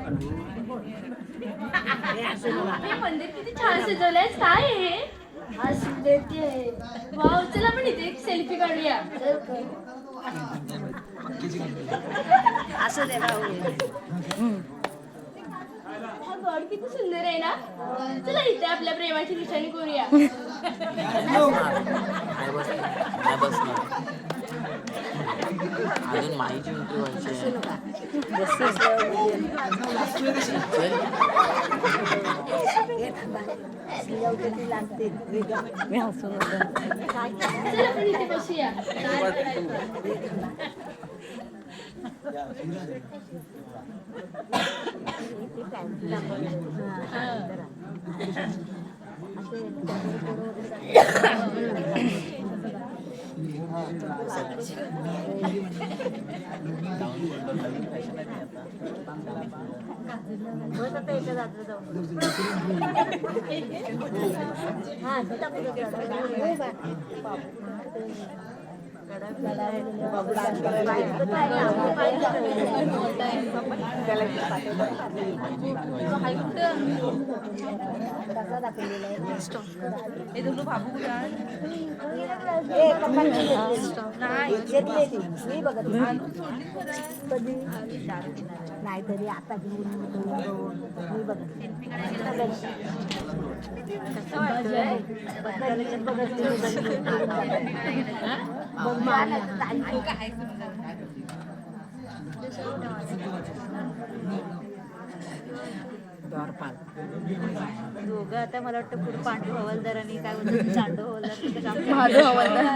हे मंदिर किती छान सजवलंय. काय आहे हे? वाव, चला आपण इथे एक सेल्फी काढूया. असं दे भाऊ. हा गड किती सुंदर आहे ना. चला इथे आपल्या प्रेमाची निशाणी करूया. अजून माहिती एंट्री व्हायची लागते मी हसून होतं. चला आपण इथे बसूया. नाहीतरी आता घेऊन मी बघत दोघं आता मला वाटतं पुढे पांडू हवालदार आणि काय म्हणतात चांडू हवालदार महादेव हवालदार.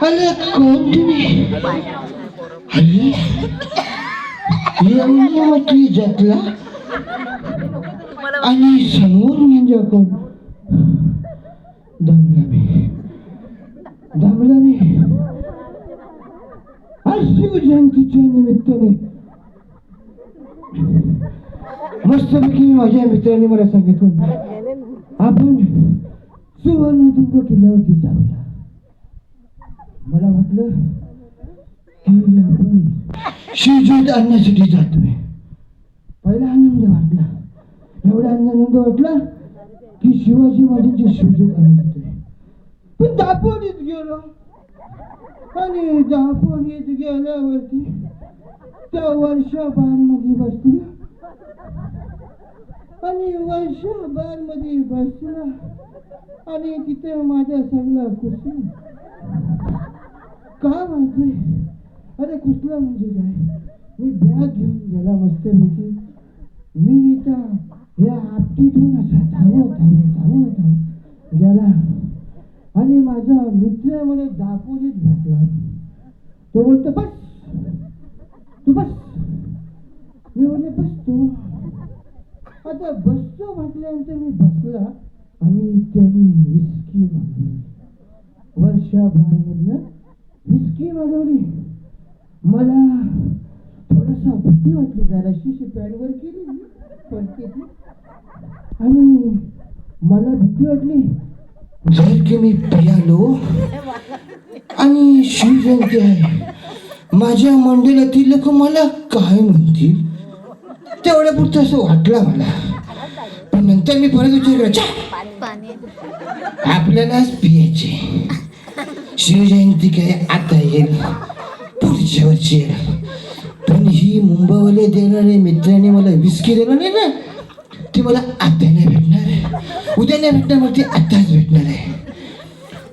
अरे कोण तुम्ही? अरे एवढी मोठी जतला आणि समोर म्हणजे कोण? दमला मी आज शिवजयंतीच्या निमित्ताने मस्तपैकी माझ्या मित्रांनी मला सांगितलं आपण सुवर्णदुर्ग किल्ल्यावरती जाऊया. मला वाटलं की आपण शिवज्योत आणण्यासाठी जातोय. पहिला आनंद वाटला, एवढा आनंद वाटला की शिवाजी महाराजांचे शिवजोत आले होते. पण दापोलीत गेलो आणि दापोलीत गेल्यावरती त्या वर्षाबारमध्ये बसलो आणि वर्षाबारमध्ये बसला आणि तिथे माझा सगळा कुसला. का माहिती? अरे कुसला म्हणजे काय? मी बॅग घेऊन गेला मस्तपैकी. मी इथं या आपटीतून असा धावत गेला आणि माझा मित्र मला दापोलीत भेटला. तो बोलतो बस तू बस. मी बोलले बसतो. आता बसतो म्हटल्यानंतर मी बसला आणि त्यांनी विस्की मागवली. वर्षाबारमधनं विस्की मागवली. मला थोडासा भीती वाटली, जराशी पॅडवर केली पडते आणि मला भीती वाटली जर की मी पियालो आणि शिवजयंती आहे, माझ्या मंडळातील लोक मला काय म्हणतील, तेवढ्या पुरतं असं वाटलं मला. पण नंतर मी परत विचार करायचा आपल्यालाच पियायचे. शिवजयंती काय आता येईल, पुढच्या वर्षी येईल. पण ही मुंबईवाले देणारे मित्रांनी मला विस्की देणार नाही ना, ते मला आता नाही भेटणार, उद्या नाही भेटणार, मग ते आताच भेटणार आहे.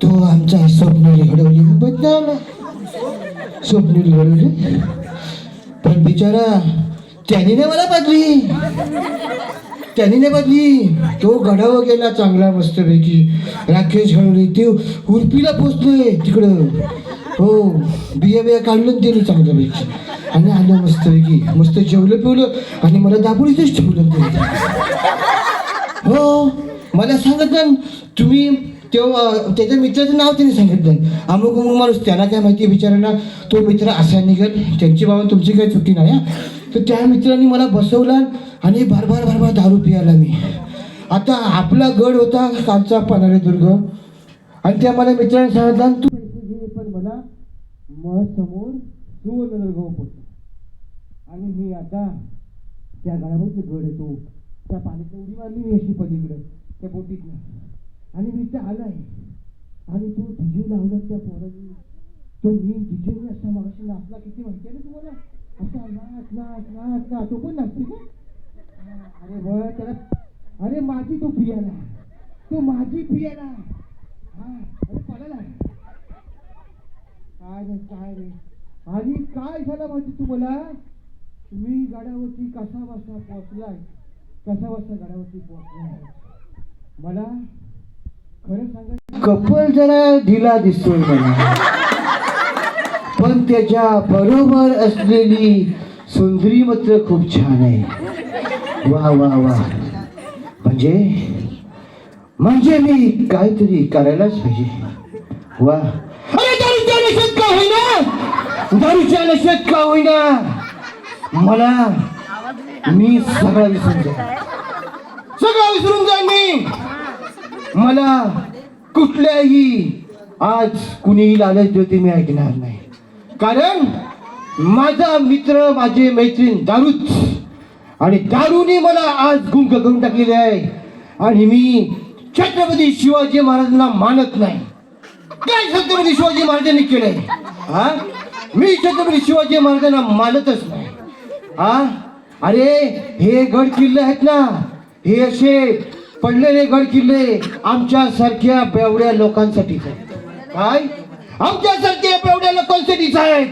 तो आमचा स्वप्नील घडवली मुंबईत लावला. स्वप्नील घडवली पण बिचारा त्याने नाही मला बदली, त्याने नाही बदली. तो गडावर गेला चांगला मस्तपैकी. राकेश घडवली ते उर्पीला पोचलोय तिकडं. हो बिया काढलं त्यांनी चांगल्यापैकी आणि आलं मस्तपैकी. मस्त जेवलं पिवलं आणि मला दापोलीतच ठेवलं ते. हो मला सांगत ना तुम्ही तेव्हा त्याच्या मित्राचं नाव त्याने सांगितलं. अमुक अमुक माणूस, त्याला काय माहिती बिचारांना. तो मित्र असा निघाल, त्यांची बाबा तुमची काही चुकी नाही. तर त्या मित्रांनी मला बसवला आणि भरभर दारू पियाला मी. आता आपला गड होता कालचा पन्हाळेदुर्ग आणि त्या मला मित्रांनी सांगितलं तू पैसे घे पण मला मग समोर सुवर्णदुर्ग पोचतो. आणि मी आता त्या गडावरच गड येतो, त्या पाण्यात उडी मारली मी अशी पलीकडं त्या बोटीतनं आणि मी त्या आलाय आणि तो डीजे लावला त्या पोरांनी. तो मी डीजे असा मगाशी नाचला किती माहिती आहे ना तुम्हाला, असा नाच नाच नाच नाच. तो पण नाचते का? अरे बरं त्याला, अरे माझी तो पियाला, तो माझी पियाला. हा अरे पडायला काय रे काय रे. आणि काय झालं माहिती तुम्हाला, मी गडावरती कसा वाजता पोहोचलाय, कसा वाजता गडावरती पोहोचलाय. मला खरं सांगायचं कपल जरा ढिला दिसतोय मला, पण त्याच्या बरोबर असलेली सुंदरी मात्र खूप छान आहे. वा वा वा. म्हणजे मी काहीतरी करायलाच पाहिजे. वा. अरे दारूच्या नशेत का होईना, दारूच्या नशेत का होईना मला मी सगळं विसरून जाईन, सगळं विसरून जाईन मी. मला कुठल्याही आज कुणीही लालच देते मी ऐकणार नाही. कारण माझा मित्र माझे मैत्रीण दारूच, आणि दारूने मला आज गुंग करून टाकलेले आहे. आणि मी छत्रपती शिवाजी महाराजांना मानत नाही. काय छत्रपती शिवाजी महाराजांनी केलंय? हा मी छत्रपती शिवाजी महाराजांना मानतच नाही. हा अरे हे गड किल्ले आहेत ना, हे असे पडलेले गड किल्ले आमच्या सारख्या बेवड्या लोकांसाठीच आहेत. काय आमच्या सारख्या बेवड्या लोकांसाठीच आहेत.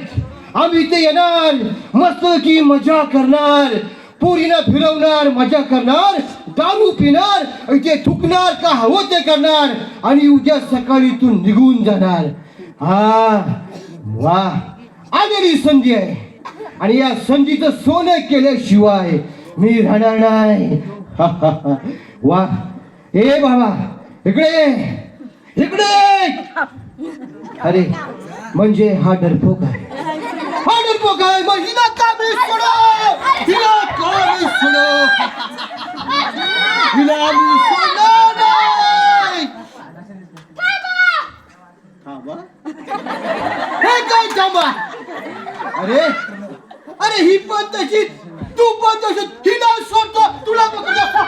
आम्ही इथे येणार, मस्त की मजा करणार, पोरीला फिरवणार, मजा करणार, दारू पिणार, इथे थुकणार का हवं ते करणार आणि उद्या सकाळी इथून निघून जाणार. हा वा आलेली संधी आहे आणि या संधीचं सोनं केल्याशिवाय मी राहणार नाही. वा. ए बाबा इकडे इकडे. अरे म्हणजे हा डरपोक आहे, हा डरपोक आहे. मग हिला का मी सोडो, हिला का मी सोडो, हिला मी सोडणार नाही. थांबा. हे काय थांबा. अरे अरे ही पण तशी, तू पण तशी. हिला सोडतो, तुला बघतो.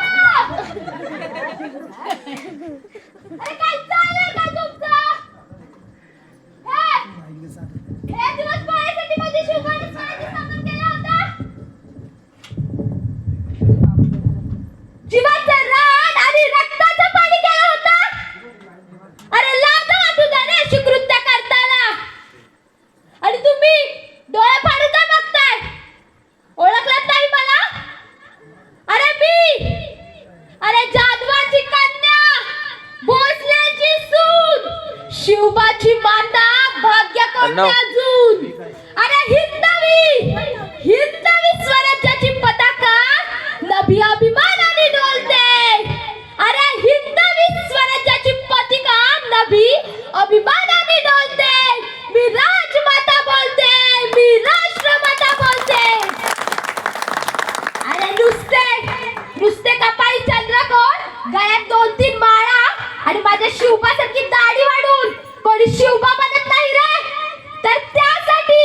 अर्णव. अजून अरे हिंदवी स्वराज्याची पताका नभी अभिमानाने डोलते. अरे हिंदवी स्वराज्याची पताका नभी अभिमानाने डोलते. मी राजमाता बोलते, मी राष्ट्रमाता बोलते. अरे नुसते कपाळी चंद्रकोर, गळ्यात 2-3 माळा आणि माझ्या शिवबासारखी दाढी वाढून कोणी शिवबा बनत नाही रे. तर त्यासाठी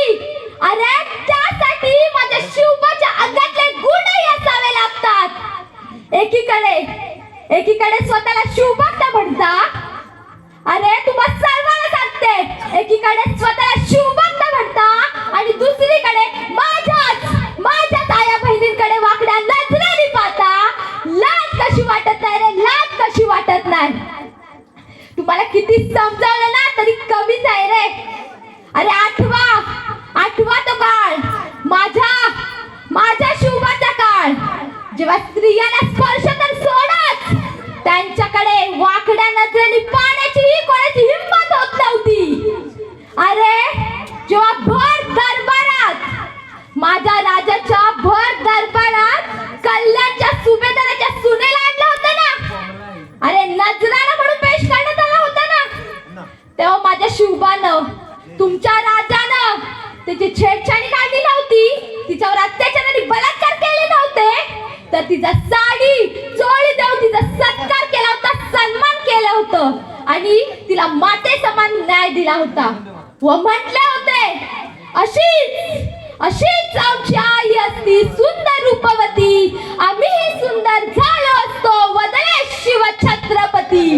माझ्या शिवबाच्या अंगातले गुणही असावे लागतात. एकीकडे स्वतःला शिवभक्त म्हणता. अरे तुम्हा सर्वांना सांगते, एकीकडे स्वतःला शिवभक्त म्हणता आणि दुसरीकडे माझ्याच आया बहिणींकडे वाकड्या नजरेने पाहता. लाज कशी वाटत नाही रे, लाज कशी वाटत नाही. तुम्हाला किती समजावलं ना तरी कमीच आहे रे. अरे आठवा तो काळ, माझ्या शिवबाचा काळ, जेव्हा स्त्रियांना स्पर्श तर सोडाच, त्यांच्याकडे वाकड्या नजरेने पाहण्याचीही कोणाची हिंमत होत नव्हती. अरे जेव्हा भर दरबारात, माझ्या राजाच्या भर दरबारात कल्याणच्या सुभेदाराच्या सुनेला आणलं होतं ना, अरे नजराला म्हणून पेश करण्यात आला होता ना, तेव्हा माझ्या शिवबानं, तुमच्या राजानं त्याची छेडछाडी काढली नव्हती, तिच्यावर अत्याचार आणि बलात्कार केले नव्हते, तर तिचा साडी चोळी देऊन तिचा सत्कार केला होता, सन्मान केलं होतं आणि तिला माते समान न्याय दिला होता. व म्हटले होते, अशीच आमची आई असती सुंदर रूपवती, आम्ही सुंदर झालो असतो वदले शिव छत्रपती.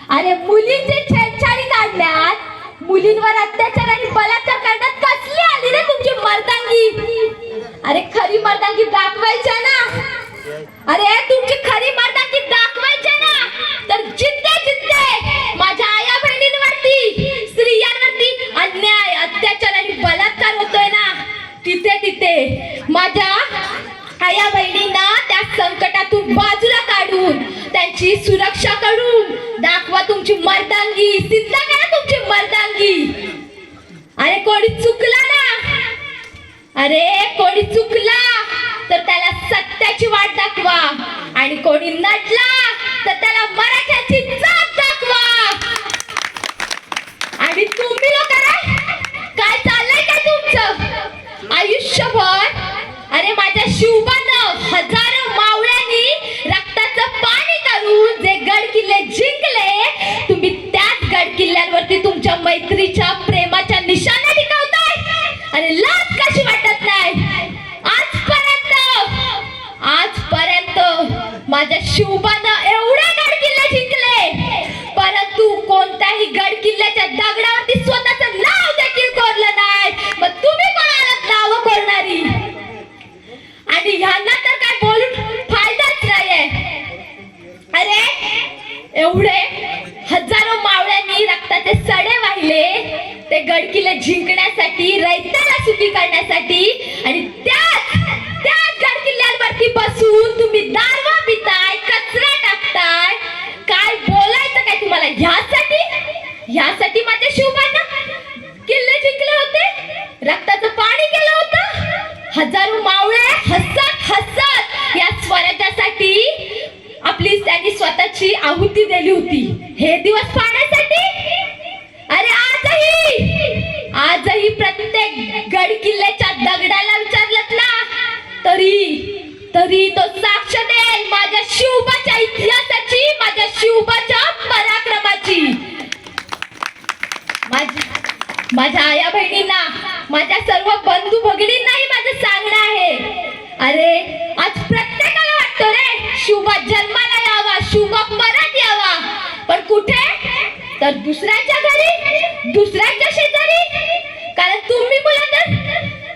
अरे मुलींची छेडछाडी काढण्यात, मुलींवर अत्याचार आणि बलात्कार करण्यात कसली आली रे तुमची मर्दांगी. अरे खरी मर्दांगी दाखवायच्या ना, अरे तुमची खरी मर्दांगी दाखवायच्या ना, तर जिद्दे माझ्या आया बहिणींवरती, स्त्रियांवरती अन्याय, अत्याचार आणि बलात्कार होतोय ना, तिथे माझ्या आया बहिणींना त्या संकटातून बाजूला काढून त्यांची सुरक्षा करून दाखवा तुमची मर्दांगी, सिद्ध करा तुमची मर्दांगी. अरे कोणी चुकला तर त्याला सत्याची वाट दाखवा आणि कोणी नटला तर त्याला मराठ्याची जात दाखवा. आणि तुम्ही लोक काय चाललंय काय तुमचं आयुष्यभर. अरे माझ्या शिवबानं हजारो मावळ्यांनी रक्ताचं पाणी करून जे गड किल्ले जिंकले, तुम्ही त्याच गड किल्ल्यांवरती तुमच्या मैत्रीच्या प्रेमाच्या निशाणा टिकवताय. अरे लाज कशी वाटत नाही. आजपर्यंत माझ्या शिवबानं एवढे गड किल्ले जिंकले, परंतु कोणत्याही गड किल्ल्याच्या दगडावरती स्वतःचं नाव देखील कोरलं नाही. मग तुम्ही कोणाला नाव कोरणारी. आणि ह्यांना तर काय बोलून फायदाच नाहीये. अरे एवढे हजारो मावळ्यांनी रक्ताचे सडे वाहिले ते गड किल्ले जिंकण्यासाठी, रैताला सुखी करण्यासाठी, आणि त्याच गड किल्ल्यांवरती बसून तुम्ही दारू पिताय, कचरा टाकताय. काय बोलायचं काय तुम्हाला ह्यासाठी माझ्या शिवबानं किल्ले जिंकले होते, रक्ताचं पाणी केलं होतं. हजारो मावळे हसत या स्वराज्यासाठी आपली त्यांनी स्वतःची आहुती दिली होती, हे दिवस पाहण्यासाठी. अरे आजही प्रत्येक गड किल्ल्याच्या दगडाला विचारलं ना तरी तो साक्ष देईल माझ्या शिवबाच्या इतिहासाची, माझ्या शिवबाच्या पराक्रमाची. माझ्या आया बहिणींना, माझ्या सर्व बंधू भगिनींनाही माझं सांगणं आहे. अरे आज प्रत्येकाला वाटतं रे शिवबा जन्माला यावा, शिवबा परत यावा, पण कुठे तर दुसऱ्याच्या घरी, दुसऱ्याच्या शेजारी. कारण तुम्ही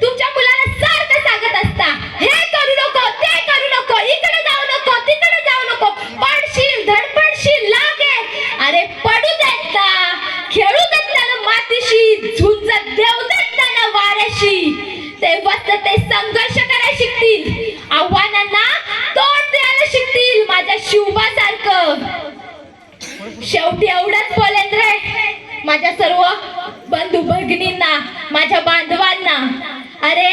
तुमच्या मुलाला सारखं सांगत असता, हे करू नको, ते करू नको, इकडे जाऊ नको, तिकडे जाऊ नको, पडशील धडपडशील लागेल. अरे पडू देत ना, खेळू देत ना मातीशी, झुंज देऊ देत ना वाऱ्याशी. तेव्हाच ते संघर्ष करायला शिकतील, आव्हानांना तोंड द्यायला शिकतील माझ्या शिवबासारखं. शेवटी एवढंच बोलेन रे माझ्या सर्व बंधू भगिनींना, माझ्या बांधवांना, अरे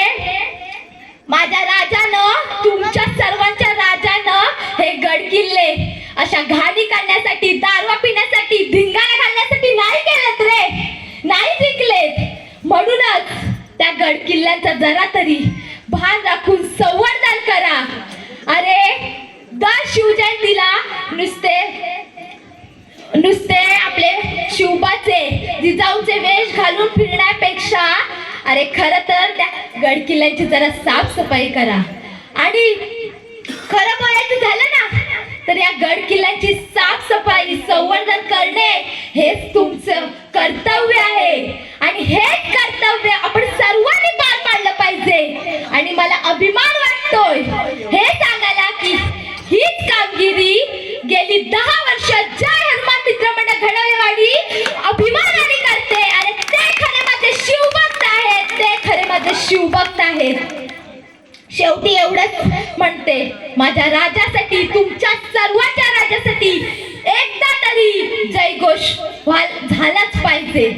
माझ्या राजानं, तुमच्या सर्वांच्या राजानं हे गड किल्ले अशा घाणी काढण्यासाठी, दारवा पिण्यासाठी, धिंगाणा घालण्यासाठी नाही केलेत रे, नाही जिंकलेत. म्हणूनच त्या गड किल्ल्यांचा जरा तरी भान राखून संवर्धन करा. अरे दर शिवजयंतीला नुसते आपले शिवबाचे, जिजाऊचे वेश घालून फिरण्यापेक्षा अरे खरं तर त्या गड किल्ल्यांची जरा साफसफाई करा. आणि खरं बोलायचं झालं ना तर या गड किल्ल्यांची साफसफाई, संवर्धन करणे हेच तुमचं कर्तव्य आहे. आणि हेच कर्तव्य आपण सर्वांनी पार पाडलं पाहिजे. आणि मला अभिमान वाटतोय हे सांगायला की हीच कामगिरी गेली 10 वर्ष जय हनुमान मित्रमंडळ घडवलेवाडी अभिमानाने करते. आणि ते खरे माझे शिवभक्त आहेत, ते खरे माझे शिवभक्त आहेत. शेवटी एवढंच म्हणते, माझ्या राजासाठी, तुमच्या सर्वांच्या राजासाठी एकदा तरी जयघोष झालाच पाहिजे.